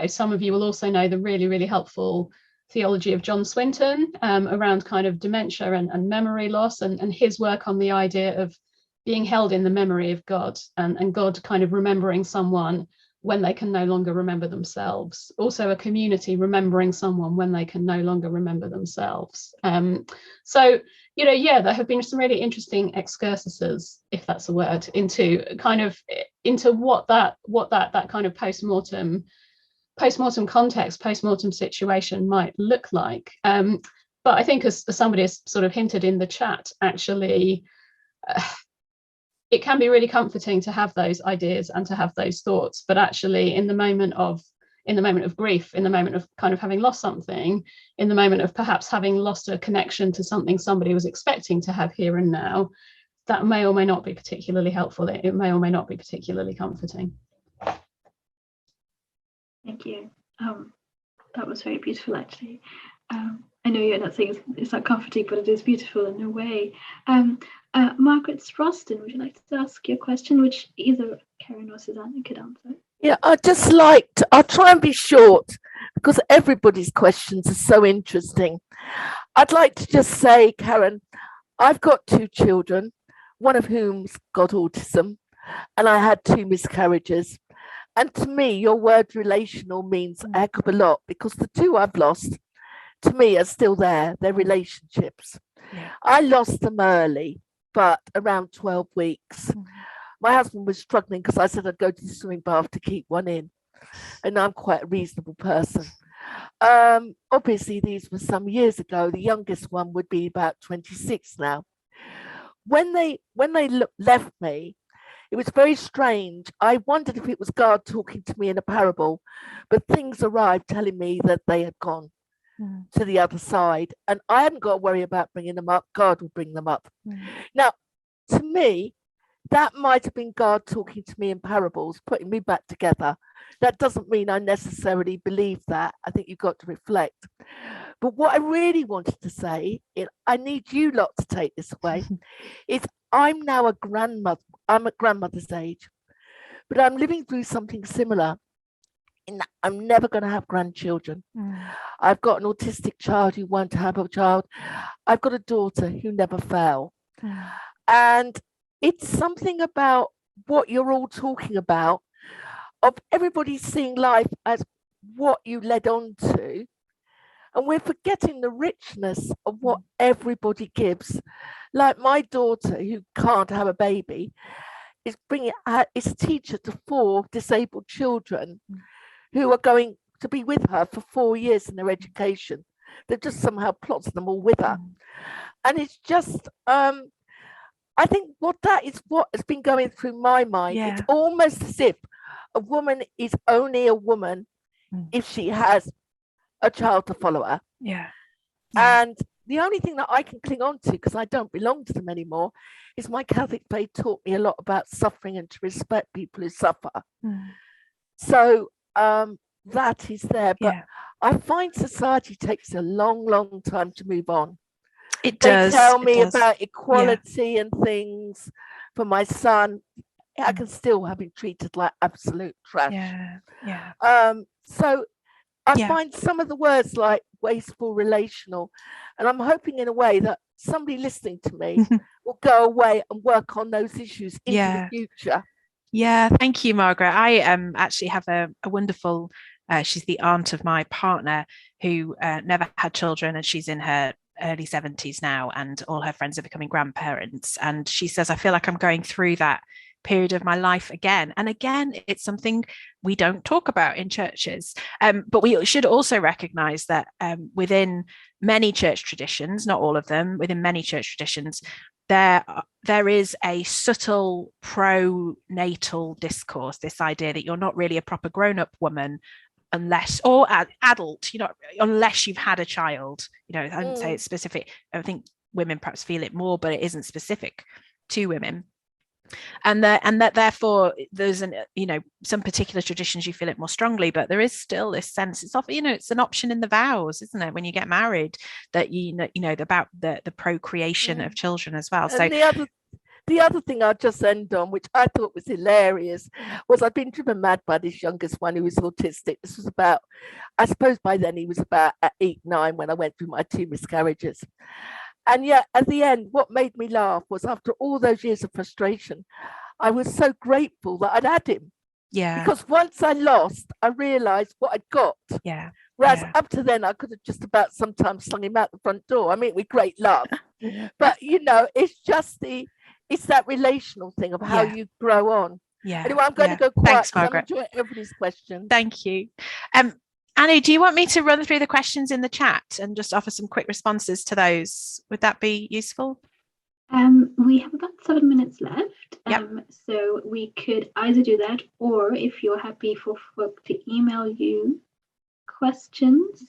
Some of you will also know the really, really helpful theology of John Swinton around kind of dementia and memory loss, and his work on the idea of being held in the memory of God, and God kind of remembering someone when they can no longer remember themselves. Also a community remembering someone when they can no longer remember themselves. So, there have been some really interesting excursuses, if that's a word, into what that kind of post-mortem context, post-mortem situation might look like. But I think as somebody has sort of hinted in the chat, actually, it can be really comforting to have those ideas and to have those thoughts, but actually in the moment of grief, in the moment of kind of having lost something, in the moment of perhaps having lost a connection to something somebody was expecting to have here and now, that may or may not be particularly helpful. It may or may not be particularly comforting. Thank you. That was very beautiful, actually. I know you're not saying it's not comforting, but it is beautiful in a way. Margaret Sproston, would you like to ask your question, which either Karen or Susannah could answer? Yeah, I'll try and be short because everybody's questions are so interesting. I'd like to just say, Karen, I've got 2 children, one of whom's got autism, and I had 2 miscarriages. And to me, your word relational means a heck of a lot, because the 2 I've lost, to me, are still there. They're relationships. Yeah. I lost them early, but around 12 weeks. My husband was struggling because I said I'd go to the swimming bath to keep one in. And I'm quite a reasonable person. Obviously, these were some years ago. The youngest one would be about 26 now. When they left me, It was very strange. I wondered if it was God talking to me in a parable, but things arrived telling me that they had gone to the other side, and I hadn't got to worry about bringing them up. God will bring them up. Now, to me, that might have been God talking to me in parables, putting me back together. That doesn't mean I necessarily believe that. I think you've got to reflect. But what I really wanted to say, I need you lot to take this away, is I'm now a grandmother. I'm at grandmother's age, but I'm living through something similar. In that I'm never going to have grandchildren. I've got an autistic child who won't have a child. I've got a daughter who never fell. And it's something about what you're all talking about, of everybody seeing life as what you led on to. And we're forgetting the richness of what everybody gives. Like my daughter, who can't have a baby, is a teacher to 4 disabled children who are going to be with her for 4 years in their education. They've just somehow plotted them all with her. And it's just, I think what has been going through my mind. It's almost as if a woman is only a woman if she has a child to follow her. And the only thing that I can cling on to, because I don't belong to them anymore, is my Catholic faith taught me a lot about suffering and to respect people who suffer. So that is there, but I find society takes a long time to move on. They tell me about equality and things. For my son, I can still have him treated like absolute trash. So I find some of the words like wasteful, relational, and I'm hoping in a way that somebody listening to me will go away and work on those issues into the future. Thank you, Margaret. I actually have a wonderful, she's the aunt of my partner who never had children, and she's in her early 70s now, and all her friends are becoming grandparents. And she says, I feel like I'm going through that period of my life again. And again, it's something we don't talk about in churches. But we should also recognize that within many church traditions, not all of them, within many church traditions, there is a subtle pro-natal discourse, this idea that you're not really a proper grown-up woman unless, or adult, unless you've had a child. I wouldn't say it's specific. I think women perhaps feel it more, but it isn't specific to women. And that therefore there's some particular traditions you feel it more strongly, but there is still this sense, it's often, it's an option in the vows, isn't it, when you get married, that about the procreation of children as well. And so the other thing I'll just end on, which I thought was hilarious, was I've been driven mad by this youngest one who was autistic. This was about, I suppose by then he was about 8, 9 when I went through my 2 miscarriages. And yet at the end, what made me laugh was, after all those years of frustration, I was so grateful that I'd had him. Because once I lost, I realised what I'd got. Whereas up to then, I could have just about sometimes slung him out the front door. I mean, with great love. But, it's just it's that relational thing of how you grow on. Anyway, I'm going to go quiet. Thanks, Margaret. I'm enjoying everybody's questions. Thank you. Annie, do you want me to run through the questions in the chat and just offer some quick responses to those? Would that be useful? We have about 7 minutes left. So we could either do that, or if you're happy for folk to email you questions,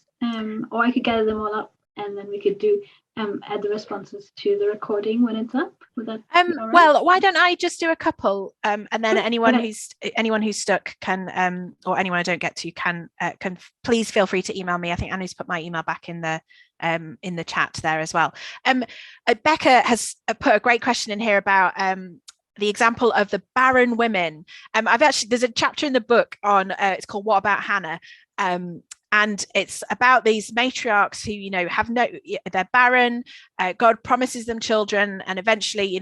or I could gather them all up and then we could do add the responses to the recording when it's up. Would that be all right? Well, why don't I just do a couple, and then anyone who's stuck can, or anyone I don't get to can please feel free to email me. I think Annie's put my email back in the chat there as well. Becca has put a great question in here about the example of the barren women. There's a chapter in the book on it's called What About Hannah? And it's about these matriarchs who, they're barren. God promises them children, and eventually,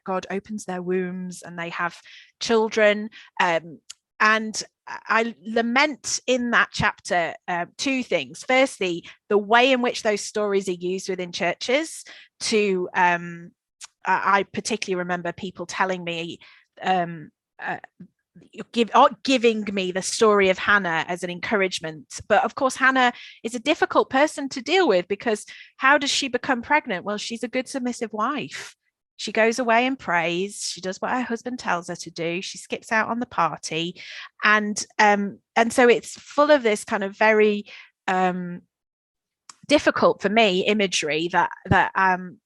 God opens their wombs and they have children. And I lament in that chapter 2 things. Firstly, the way in which those stories are used within churches to, I particularly remember people telling me, giving me the story of Hannah as an encouragement. But of course, Hannah is a difficult person to deal with, because how does she become pregnant? Well, she's a good submissive wife. She goes away and prays. She does what her husband tells her to do. She skips out on the party, and so it's full of this kind of very difficult for me imagery that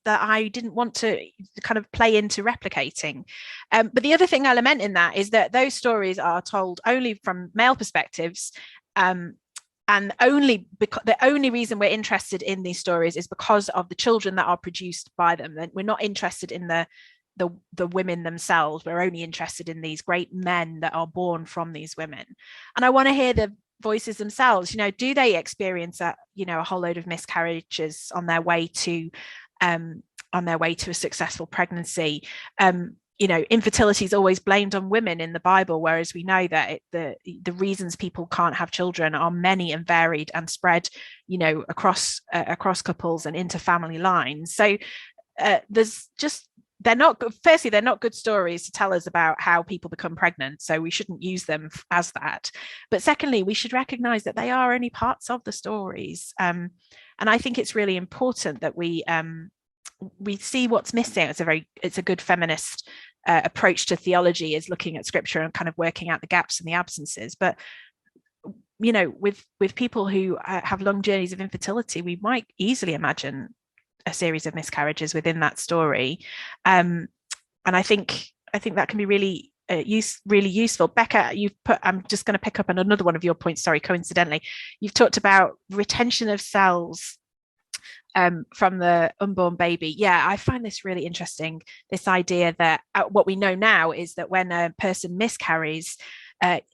I didn't want to kind of play into replicating. But the other thing I lament in that is that those stories are told only from male perspectives. And the only reason we're interested in these stories is because of the children that are produced by them. We're not interested in the women themselves. We're only interested in these great men that are born from these women. And I want to hear the voices themselves. Do they experience a whole load of miscarriages on their way to a successful pregnancy? Infertility is always blamed on women in the Bible, whereas we know that the reasons people can't have children are many and varied and spread, across couples and into family lines. So they're not good stories to tell us about how people become pregnant, so we shouldn't use them as that. But secondly, we should recognize that they are only parts of the stories, and I think it's really important that we see what's missing. It's a good feminist approach to theology, is looking at scripture and kind of working out the gaps and the absences. But with people who have long journeys of infertility, we might easily imagine a series of miscarriages within that story, and I think that can be really useful. Becca, I'm just going to pick up on another one of your points, sorry, coincidentally. You've talked about retention of cells from the unborn baby. Yeah, I find this really interesting, this idea that what we know now is that when a person miscarries,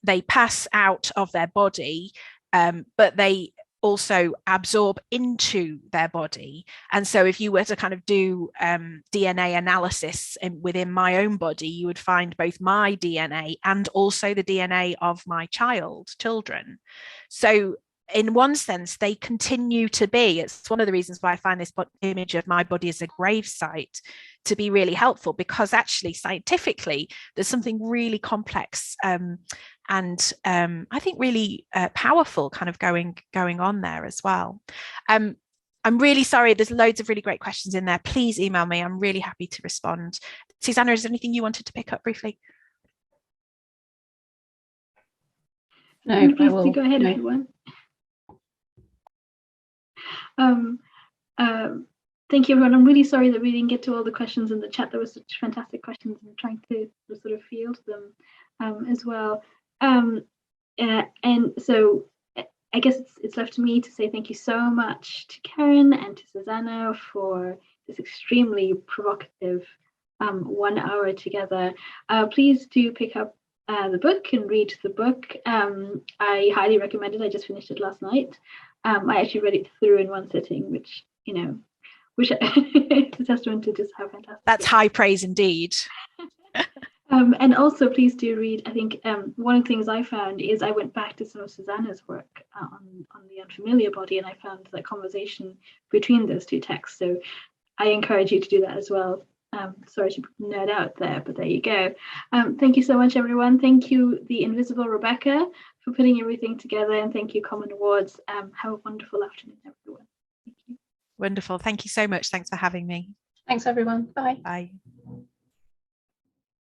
they pass out of their body, but they also absorb into their body. And so if you were to kind of do DNA analysis within my own body, you would find both my DNA and also the DNA of my children. So in one sense, they continue to be. It's one of the reasons why I find this image of my body as a grave site to be really helpful, because actually scientifically there's something really complex and I think really powerful kind of going on there as well. I'm really sorry, there's loads of really great questions in there. Please email me, I'm really happy to respond. Susannah, is there anything you wanted to pick up briefly? No, please go ahead, everyone. Thank you, everyone. I'm really sorry that we didn't get to all the questions in the chat. There were such fantastic questions, and trying to sort of field them as well. And so I guess it's left to me to say thank you so much to Karen and to Susannah for this extremely provocative 1 hour together. Please do pick up the book and read the book. I highly recommend it. I just finished it last night. I actually read it through in one sitting, which it's a testament to just how fantastic. That's high praise indeed. And also, please do read. I think one of the things I found is I went back to some of Susannah's work on the unfamiliar body, and I found that conversation between those two texts. So I encourage you to do that as well. Sorry to nerd out there, but there you go. Thank you so much, everyone. Thank you, the invisible Rebecca, for putting everything together, and thank you, Common Awards. Have a wonderful afternoon, everyone. Thank you. Wonderful. Thank you so much. Thanks for having me. Thanks, everyone. Bye. Bye.